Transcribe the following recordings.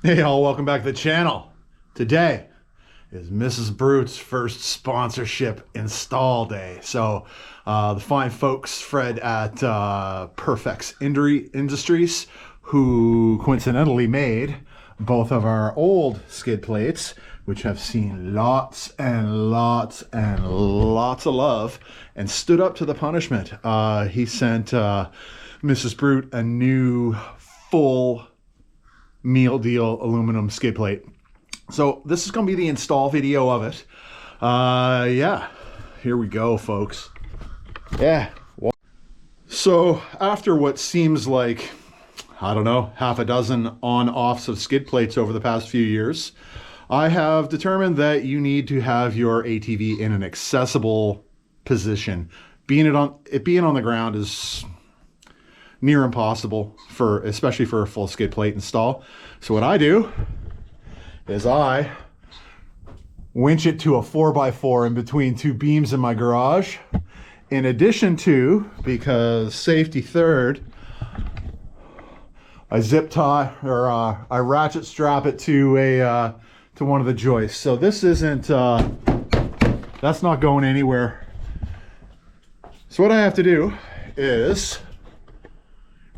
Hey y'all, welcome back to the channel. Today is Mrs. Brute's first sponsorship install day. So the fine folks, Fred at PERFEX Industries, who coincidentally made both of our old skid plates, which have seen lots and lots and lots of love, and stood up to the punishment. He sent Mrs. Brute a new full meal deal aluminum skid plate. So this is going to be the install video of it. Yeah, here we go, folks. Yeah. So after what seems like, I don't know, half a dozen on-offs of skid plates over the past few years, I have determined that you need to have your ATV in an accessible position. Being on the ground is near impossible, especially for a full skid plate install. So what I do is I winch it to a 4x4 in between two beams in my garage. In addition to, because safety third, I zip tie or I ratchet strap it to one of the joists. So this isn't that's not going anywhere. So what I have to do is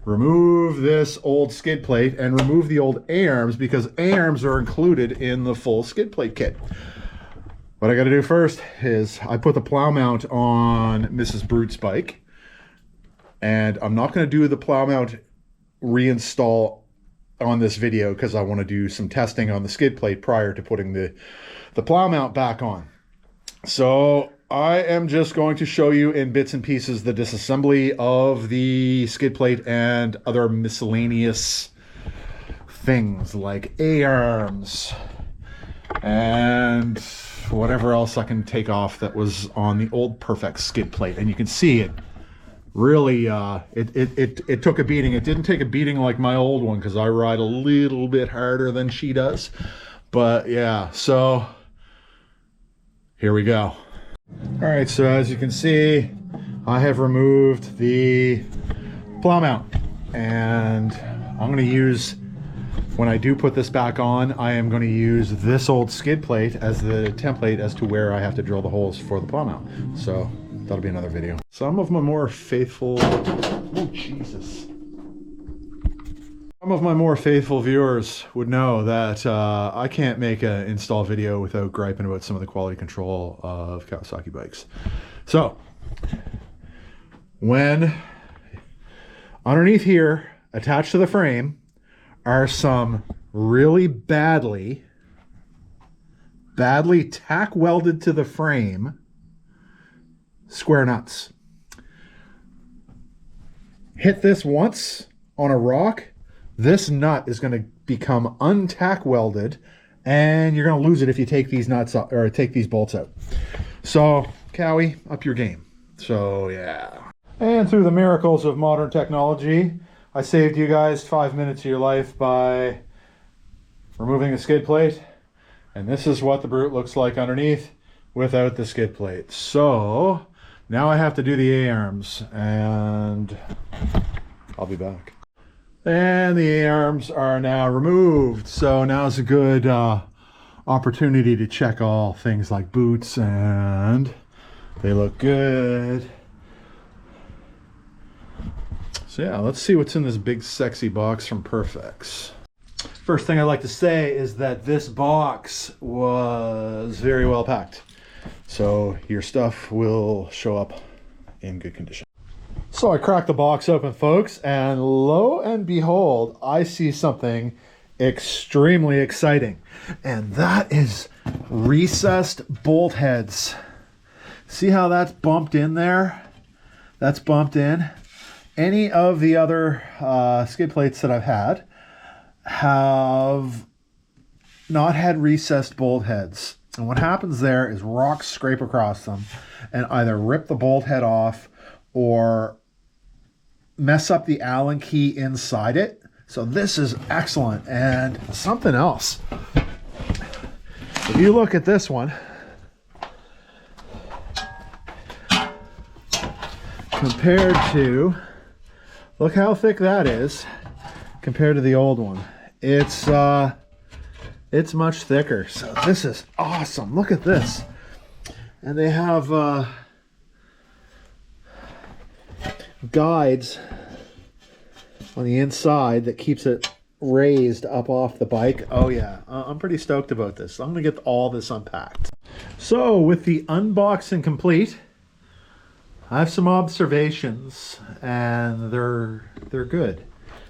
remove this old skid plate and remove the old A-arms, because A-arms are included in the full skid plate kit. What I got to do first is I put the plow mount on Mrs. Brute's bike, and I'm not going to do the plow mount reinstall on this video because I want to do some testing on the skid plate prior to putting the plow mount back on. So I am just going to show you in bits and pieces the disassembly of the skid plate and other miscellaneous things like A-arms and whatever else I can take off that was on the old PERFEX skid plate. And you can see it really, it took a beating. It didn't take a beating like my old one because I ride a little bit harder than she does. But yeah, so here we go. All right, so as you can see, I have removed the plow mount, and I'm going to use, when I do put this back on, I am going to use this old skid plate as the template as to where I have to drill the holes for the plow mount. So that'll be another video. Some of my more faithful, oh Jesus. Some of my more faithful viewers would know that I can't make an install video without griping about some of the quality control of Kawasaki bikes. So, when underneath here, attached to the frame, are some really badly tack welded to the frame square nuts. Hit this once on a rock, this nut is going to become untack welded, and you're going to lose it if you take these nuts out, or take these bolts out. So, Cowie, up your game. So, yeah. And through the miracles of modern technology, I saved you guys 5 minutes of your life by removing the skid plate. And this is what the Brute looks like underneath without the skid plate. So, now I have to do the A-arms, and I'll be back. And the A-arms are now removed. So now's a good opportunity to check all things like boots, and they look good. So yeah, let's see what's in this big sexy box from PERFEX. First thing I'd like to say is that this box was very well packed. So your stuff will show up in good condition. So I cracked the box open, folks, and lo and behold, I see something extremely exciting. And that is recessed bolt heads. See how that's bumped in there? That's bumped in. Any of the other skid plates that I've had have not had recessed bolt heads. And what happens there is rocks scrape across them and either rip the bolt head off or mess up the Allen key inside it. So this is excellent. And something else, if you look at this one compared to, look how thick that is compared to the old one. It's It's much thicker. So this is awesome. Look at this. And they have guides on the inside that keeps it raised up off the bike. Oh yeah, I'm pretty stoked about this. I'm gonna get all this unpacked. So with the unboxing complete, I have some observations, and they're good.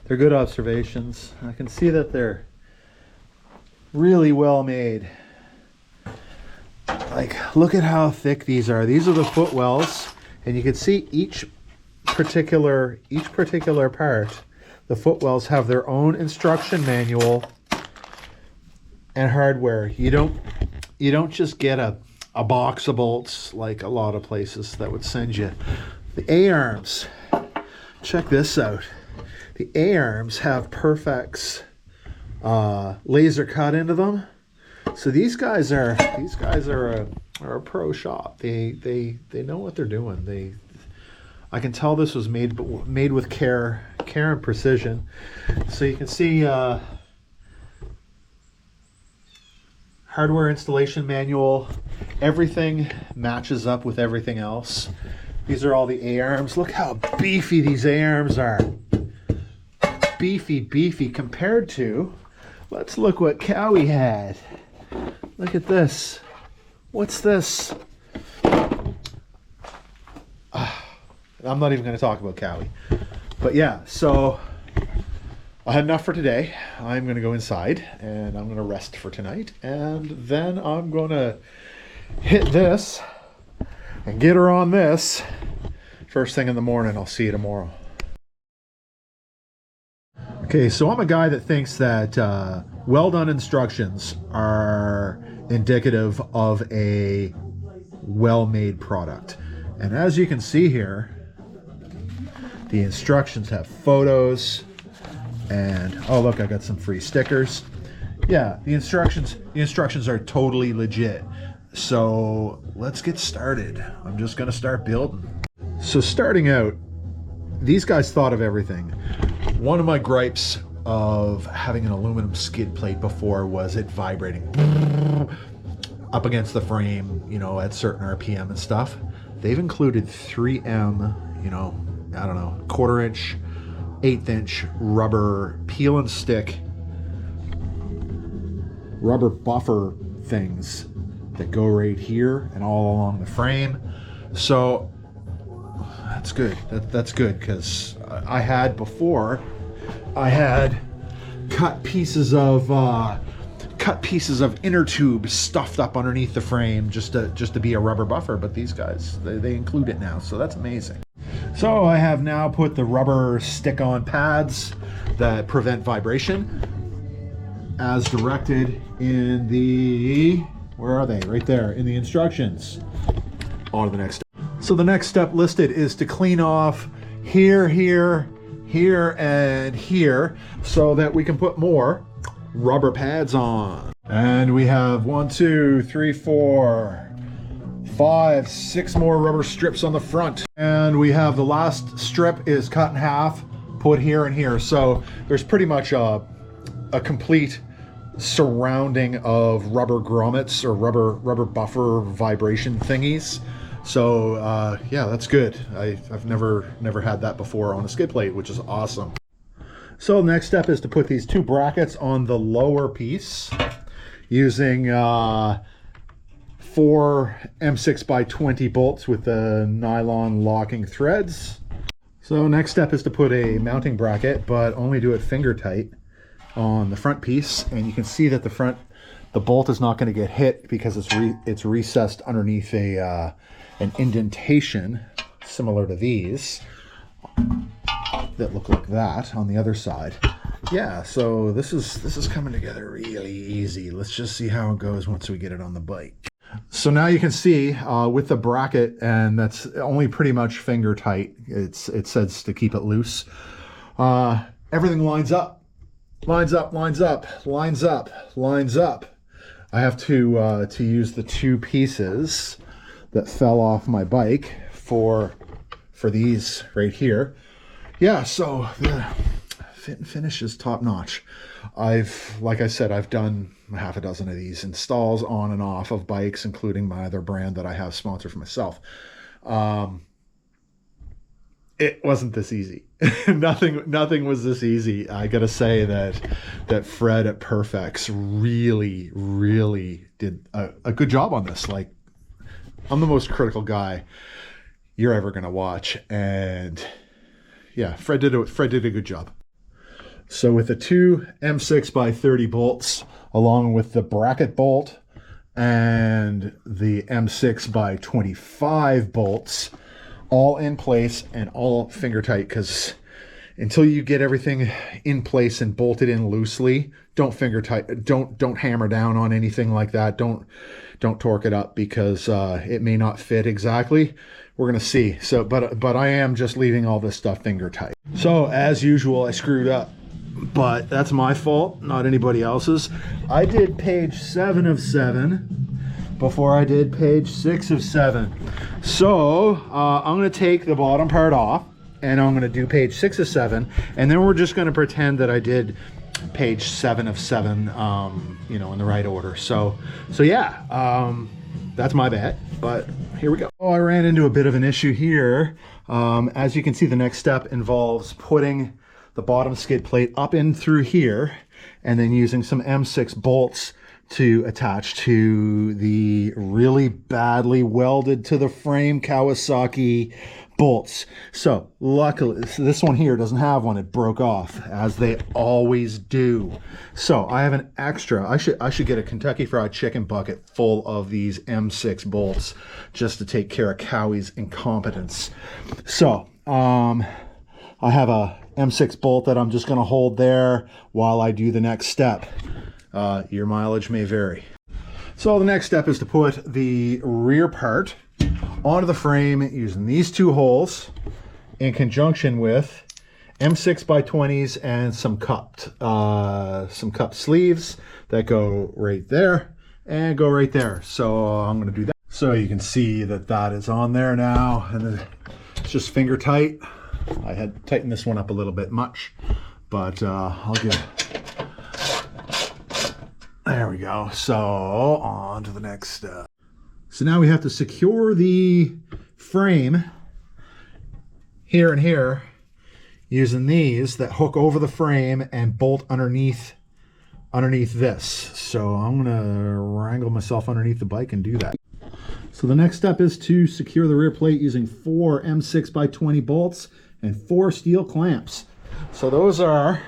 They're good observations. I can see that they're really well made. Like, look at how thick these are. These are the footwells, and you can see each particular part. The footwells have their own instruction manual and hardware. You don't just get a box of bolts like a lot of places that would send you. The A-arms, check this out. The A-arms have PERFEX laser cut into them. So these guys are a pro shop. They know what they're doing. I can tell this was made with care and precision. So you can see hardware installation manual. Everything matches up with everything else. These are all the A-arms. Look how beefy these A-arms are. Beefy compared to, let's look what Cowie had. Look at this. What's this? I'm not even going to talk about Cowie. But yeah, so I had enough for today. I'm going to go inside and I'm going to rest for tonight. And then I'm going to hit this and get her on this first thing in the morning. I'll see you tomorrow. Okay, so I'm a guy that thinks that well-done instructions are indicative of a well-made product. And as you can see here, the instructions have photos, and oh look, I got some free stickers. Yeah, the instructions are totally legit. So let's get started. I'm just gonna start building. So starting out, these guys thought of everything. One of my gripes of having an aluminum skid plate before was it vibrating up against the frame, you know, at certain RPM and stuff. They've included 3M, you know, I don't know, 1/4 inch, 1/8 inch rubber peel and stick, rubber buffer things that go right here and all along the frame. So that's good. That's good, because I had cut pieces of inner tube stuffed up underneath the frame just to be a rubber buffer, but these guys they include it now, so that's amazing. So I have now put the rubber stick-on pads that prevent vibration as directed in the, where are they? Right there in the instructions. On to the next step. So the next step listed is to clean off here, and here, so that we can put more rubber pads on. And we have 1, 2, 3, 4, 5, 6 more rubber strips on the front. And we have the last strip is cut in half, put here and here. So there's pretty much a complete surrounding of rubber grommets or rubber buffer vibration thingies. So yeah, that's good. I've never had that before on a skid plate, which is awesome. So the next step is to put these 2 brackets on the lower piece using 4 M6x20 bolts with the nylon locking threads. So next step is to put a mounting bracket, but only do it finger tight on the front piece. And you can see that the bolt is not going to get hit because it's recessed underneath an indentation similar to these that look like that on the other side. Yeah, so this is coming together really easy. Let's just see how it goes once we get it on the bike. So now you can see with the bracket, and that's only pretty much finger tight. It says to keep it loose. Everything lines up. I have to use the 2 pieces that fell off my bike for these right here. Yeah, so fit and finish is top notch. Like I said, I've done half a dozen of these installs on and off of bikes, including my other brand that I have sponsored for myself. It wasn't this easy. Nothing was this easy. I gotta say that Fred at PERFEX really did a good job on this. Like, I'm the most critical guy you're ever gonna watch, and yeah, Fred did a good job. So with the two M6 by 30 bolts, along with the bracket bolt and the M6 by 25 bolts, all in place and all finger tight, because until you get everything in place and bolted in loosely, don't finger tight, don't hammer down on anything like that. Don't torque it up, because it may not fit exactly. We're gonna see. So but I am just leaving all this stuff finger tight. So as usual, I screwed up, but that's my fault, not anybody else's. I did page 7 of 7 before I did page 6 of 7. So I'm gonna take the bottom part off, and I'm gonna do page 6 of 7, and then we're just gonna pretend that I did page 7 of 7, you know, in the right order. So yeah, that's my bad, but here we go. Oh, I ran into a bit of an issue here. As you can see, the next step involves putting the bottom skid plate up in through here, and then using some M6 bolts to attach to the really badly welded to the frame Kawasaki bolts. So luckily this one here doesn't have one. It broke off, as they always do. So I have an extra. I should get a Kentucky Fried Chicken bucket full of these M6 bolts just to take care of Cowie's incompetence. So I have a M6 bolt that I'm just going to hold there while I do the next step. Your mileage may vary. So the next step is to put the rear part onto the frame using these two holes in conjunction with M6 by 20s and some cupped sleeves that go right there and go right there. So I'm going to do that. So you can see that is on there now, and it's just finger tight. I had tightened this one up a little bit much, but I'll give. There we go. So on to the next step. So now we have to secure the frame here and here using these that hook over the frame and bolt underneath this. So I'm gonna wrangle myself underneath the bike and do that. So the next step is to secure the rear plate using 4 M6 by 20 bolts and 4 steel clamps. So those are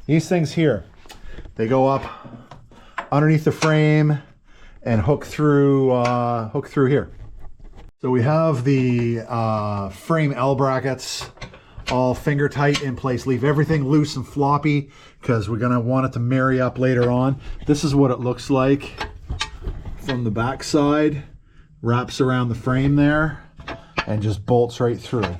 these things here. They go up underneath the frame and hook through here. So we have the frame L brackets all finger tight in place. Leave everything loose and floppy because we're gonna want it to marry up later on. This is what it looks like from the back side. Wraps around the frame there and just bolts right through.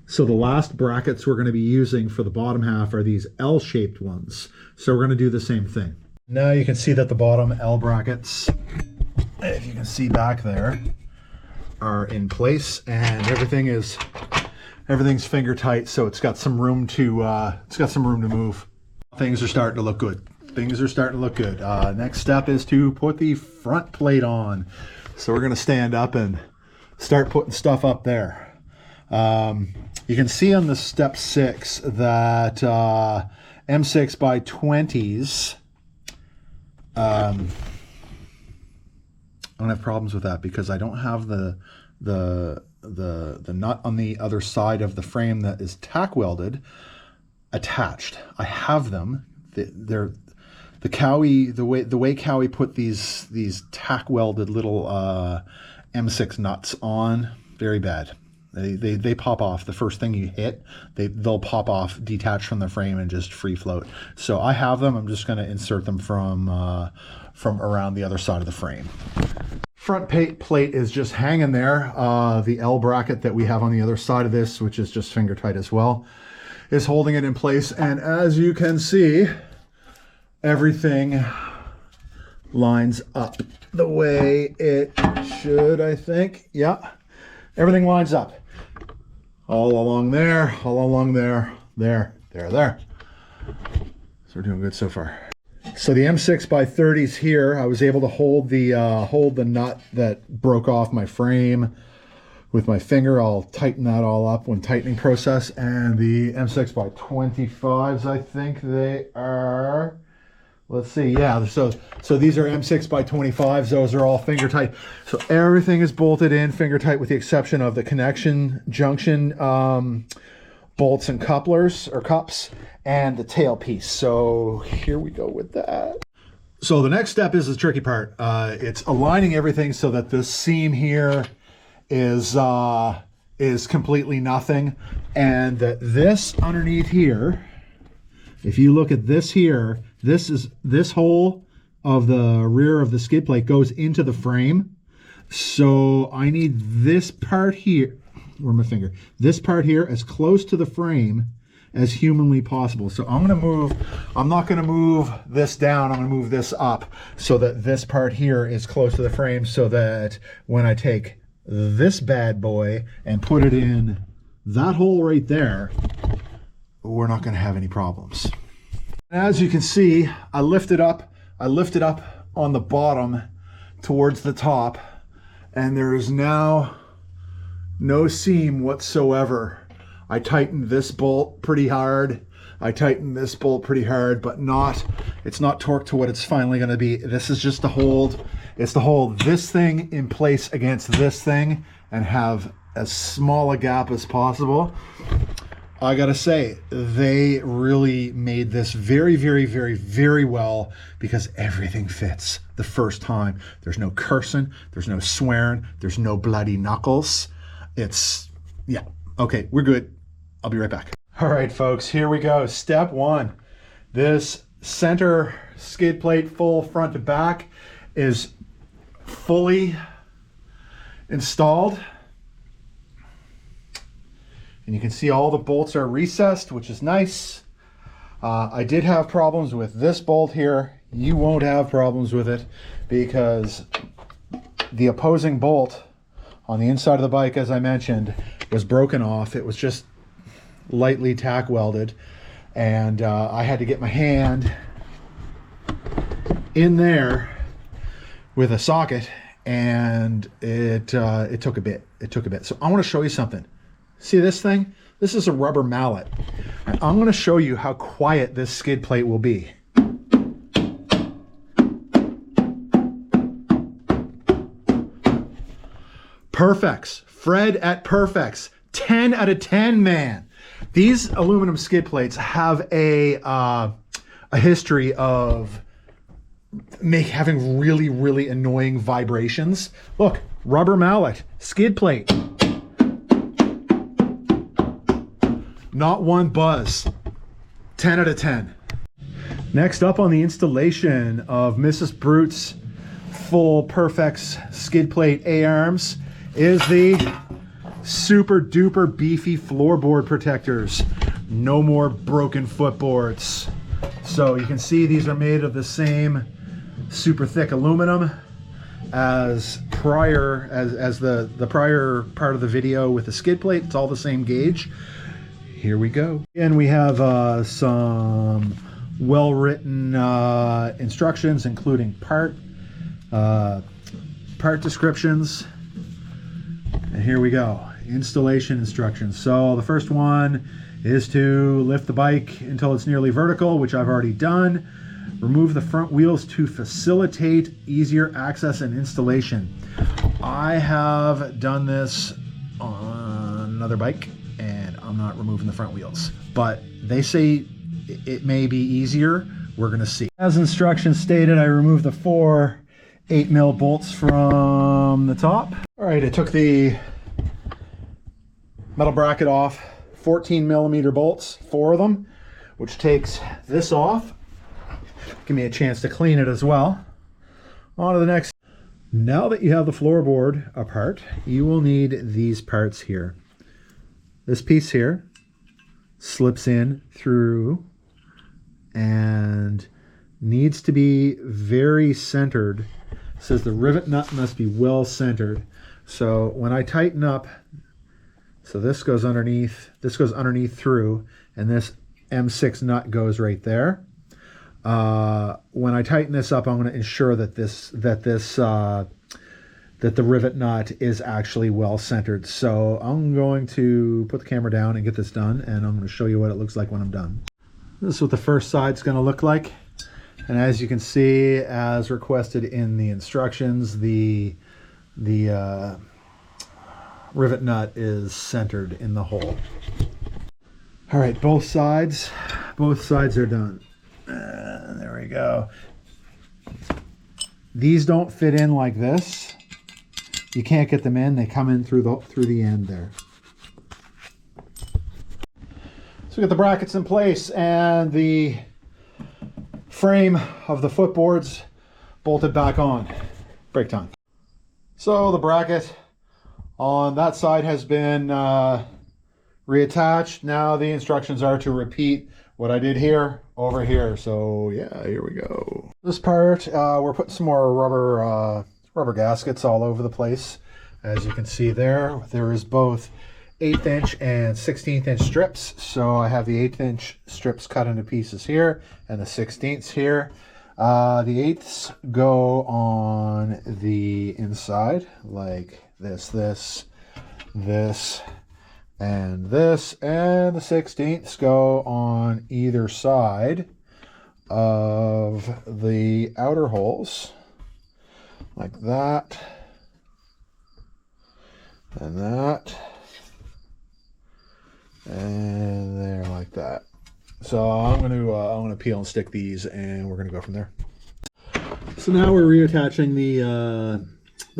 So the last brackets we're going to be using for the bottom half are these L-shaped ones. So we're going to do the same thing. Now you can see that the bottom L brackets, if you can see back there, are in place, and everything's finger tight. So it's got some room to move. Things are starting to look good. Next step is to put the front plate on. So we're going to stand up and start putting stuff up there. You can see on the step 6 that M6 by 20s, I don't have problems with that because I don't have the nut on the other side of the frame that is tack welded attached. I have them. They're the Cowie, the way Cowie put these tack welded little M6 nuts on, very bad. They pop off the first thing you hit. They'll pop off, detach from the frame, and just free float. So I have them. I'm just going to insert them from around the other side of the frame. Front plate is just hanging there. The L bracket that we have on the other side of this, which is just finger tight as well, is holding it in place. And as you can see, everything lines up the way it should, I think. Yeah, everything lines up. All along there, There. So we're doing good so far. So the M6x30s here, I was able to hold the nut that broke off my frame with my finger. I'll tighten that all up when tightening process. And the M6x25s, I think they are. Let's see, yeah, so these are M6x25s. Those are all finger tight. So everything is bolted in finger tight with the exception of the connection junction bolts and couplers or cups and the tail piece. So here we go with that. So the next step is the tricky part. It's aligning everything so that this seam here is completely nothing, and that this underneath here, if you look at this here, this hole of the rear of the skid plate goes into the frame. So I need this part here, where my finger, this part here as close to the frame as humanly possible. So I'm not gonna move this down, I'm gonna move this up so that this part here is close to the frame, so that when I take this bad boy and put it in that hole right there, we're not gonna have any problems. As you can see, I lifted up on the bottom towards the top, and there is now no seam whatsoever. I tightened this bolt pretty hard. But it's not torqued to what it's finally gonna be. This is just to hold, it's to hold this thing in place against this thing and have as small a gap as possible. I gotta say, they really made this very, very, very, very well, because everything fits the first time. There's no cursing, there's no swearing, there's no bloody knuckles. Yeah, okay, we're good. I'll be right back. All right, folks, here we go. Step one. This center skid plate, full front to back, is fully installed. And you can see all the bolts are recessed, which is nice. I did have problems with this bolt here. You won't have problems with it, because the opposing bolt on the inside of the bike, as I mentioned, was broken off. It was just lightly tack welded, and I had to get my hand in there with a socket, and it took a bit. So I want to show you something. See this thing? This is a rubber mallet. And I'm going to show you how quiet this skid plate will be. PERFEX. Fred at PERFEX. 10 out of 10, man. These aluminum skid plates have a history of having really, really annoying vibrations. Look, rubber mallet, skid plate. Not one buzz. 10 out of 10. Next up on the installation of Mrs. Brute's full PERFEX skid plate A-arms is the super duper beefy floorboard protectors. No more broken footboards. So you can see these are made of the same super thick aluminum as the prior part of the video with the skid plate. It's all the same gauge. Here we go. And we have some well-written instructions, including part descriptions. And here we go. Installation instructions. So the first one is to lift the bike until it's nearly vertical, which I've already done. Remove the front wheels to facilitate easier access and installation. I have done this on another bike, and I'm not removing the front wheels, but they say it may be easier. We're gonna see. As instructions stated, I removed the 4 8mm bolts from the top. All right, I took the metal bracket off, 14mm bolts, 4 of them, which takes this off. Give me a chance to clean it as well. On to the next. Now that you have the floorboard apart, you will need these parts here. This piece here slips in through and needs to be very centered. It says the rivet nut must be well centered. So when I tighten up So this goes underneath through, and this M6 nut goes right there. When I tighten this up, I'm going to ensure that that the rivet nut is actually well centered. So I'm going to put the camera down and get this done, and I'm going to show you what it looks like when I'm done. This is what the first side's going to look like. And as you can see, as requested in the instructions, the rivet nut is centered in the hole. All right, both sides are done. There we go. These don't fit in like this. You can't get them in. They come in through the end there. So we got the brackets in place and the frame of the footboards bolted back on. Break time. So the bracket on that side has been reattached. Now the instructions are to repeat what I did here over here. So yeah, here we go. This part, we're putting some more rubber gaskets all over the place. As you can see there is both 1/8 inch and 1/16 inch strips. So I have the 1/8 inch strips cut into pieces here and the 1/16ths here. The 1/8ths go on the inside like this, and this, and the 1/16ths go on either side of the outer holes like that and that and there like that. So I'm gonna peel and stick these, and we're gonna go from there. So now we're reattaching the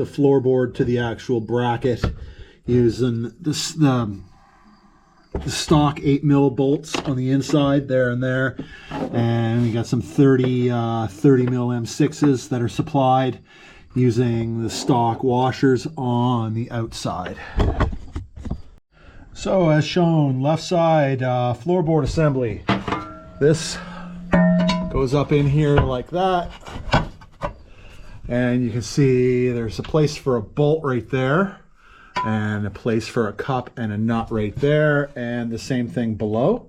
floorboard to the actual bracket using the stock 8mm bolts on the inside there and there, and we got some 30mm M6s that are supplied using the stock washers on the outside. So as shown, left side floorboard assembly. This goes up in here like that, and you can see there's a place for a bolt right there, and a place for a cup and a nut right there, and the same thing below.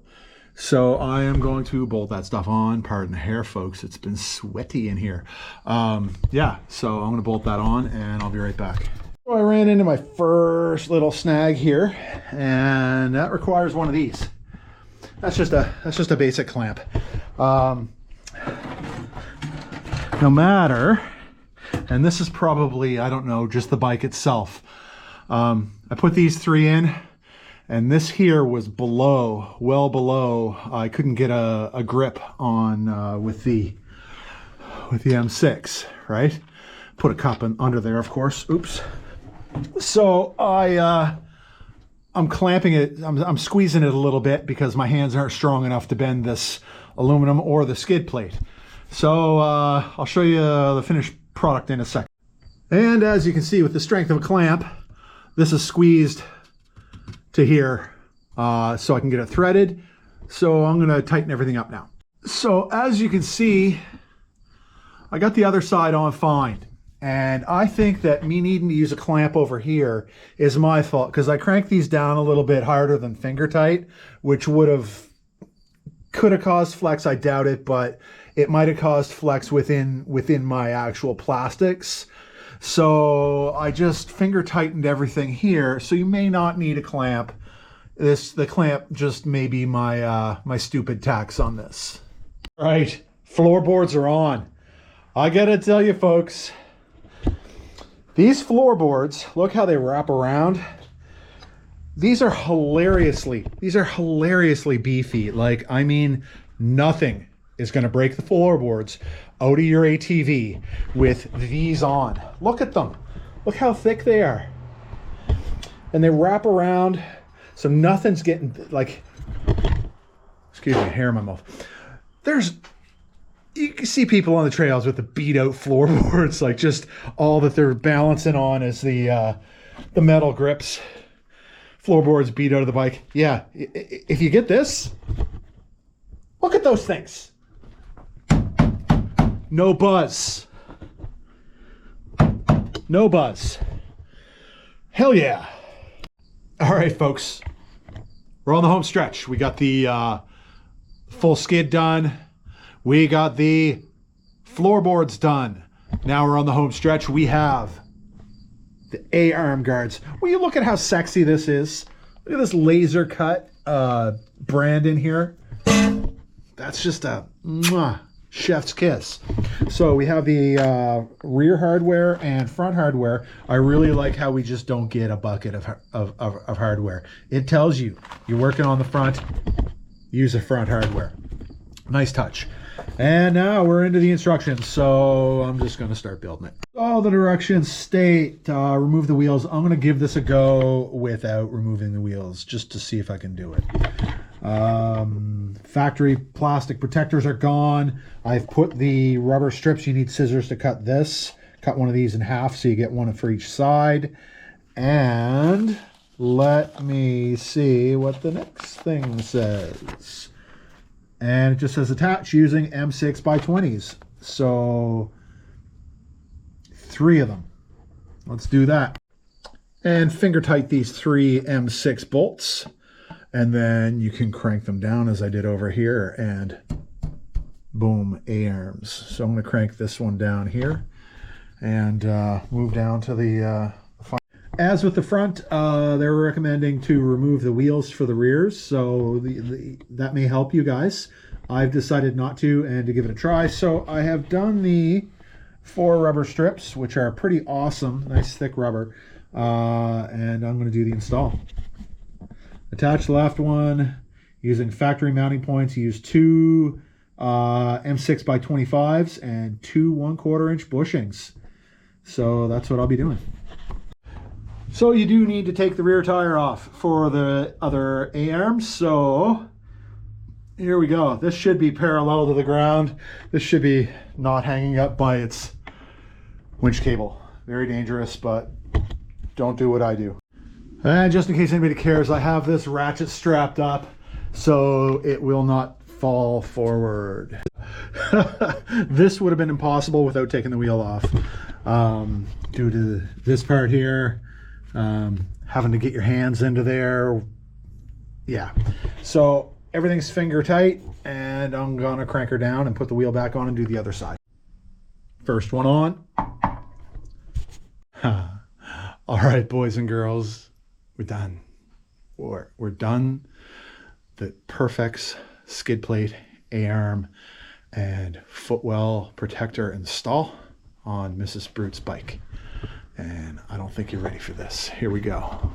So I am going to bolt that stuff on. Pardon the hair, folks. It's been sweaty in here. Yeah, so I'm going to bolt that on, and I'll be right back. So I ran into my first little snag here, and that requires one of these. That's just a basic clamp. No matter, and this is probably, I don't know, just the bike itself. I put these 3 in, and this here was below, well below. I couldn't get a grip on with the M6, right? Put a cup under there, of course. Oops. So I'm clamping it. I'm squeezing it a little bit because my hands aren't strong enough to bend this aluminum or the skid plate. So I'll show you the finished product in a second. And as you can see, with the strength of a clamp, this is squeezed to here so I can get it threaded. So I'm going to tighten everything up now. So as you can see, I got the other side on fine. And I think that me needing to use a clamp over here is my fault, because I cranked these down a little bit harder than finger tight, which could have caused flex. I doubt it, but it might have caused flex within my actual plastics. So I just finger tightened everything here. So you may not need a clamp. The clamp just may be my my stupid tax on this. All right, floorboards are on. I gotta tell you, folks, these floorboards, look how they wrap around. These are hilariously beefy. Like, I mean, nothing is going to break the floorboards out of your ATV with these on. Look at them. Look how thick they are. And they wrap around, so nothing's getting, like, excuse me, hair in my mouth. You can see people on the trails with the beat out floorboards, like just all that they're balancing on is the metal grips. Floorboards beat out of the bike. Yeah, if you get this, look at those things. No buzz. No buzz. Hell yeah. All right, folks, we're on the home stretch. We got the full skid done. We got the floorboards done. Now we're on the home stretch. We have the A-arm guards. Will you look at how sexy this is? Look at this laser cut brand in here. That's just a mwah, chef's kiss. So we have the rear hardware and front hardware. I really like how we just don't get a bucket of hardware. It tells you you're working on the front, use the front hardware. Nice touch. And now we're into the instructions, so I'm just going to start building it. All the directions state remove the wheels. I'm going to give this a go without removing the wheels just to see if I can do it. Factory plastic protectors are gone. I've put the rubber strips. You need scissors to cut this. Cut one of these in half so you get one for each side. And let me see what the next thing says. And it just says attach using M6 by 20s. So 3 of them. Let's do that. And finger tight these 3 M6 bolts. And then you can crank them down as I did over here. And boom, A-arms. So I'm going to crank this one down here. And move down to the as with the front, they're recommending to remove the wheels for the rears, so that may help you guys. I've decided not to and to give it a try. So I have done the 4 rubber strips, which are pretty awesome, nice thick rubber, and I'm going to do the install. Attach the left one using factory mounting points. Use 2 M6 by 25s and 2 1/4 inch bushings. So that's what I'll be doing. So you do need to take the rear tire off for the other A-arms. So here we go. This should be parallel to the ground. This should be not hanging up by its winch cable. Very dangerous, but don't do what I do. And just in case anybody cares, I have this ratchet strapped up so it will not fall forward. This would have been impossible without taking the wheel off. Due to this part here. Having to get your hands into there. Yeah, so everything's finger tight, and I'm gonna crank her down and put the wheel back on and do the other side. First one on. All right, boys and girls, we're done. We're done. The PERFEX skid plate, A-arm, and footwell protector install on Mrs. Brute's bike. And I don't think you're ready for this. Here we go.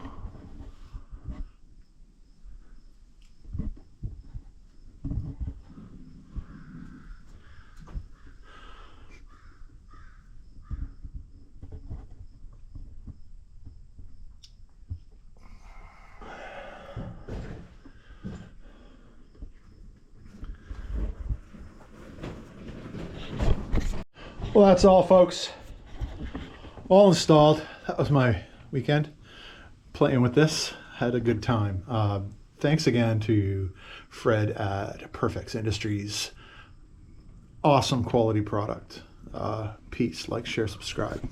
Well, that's all, folks. All installed. That was my weekend playing with this. Had a good time. Thanks again to Fred at PERFEX Industries. Awesome quality product. Peace. Like, share, subscribe.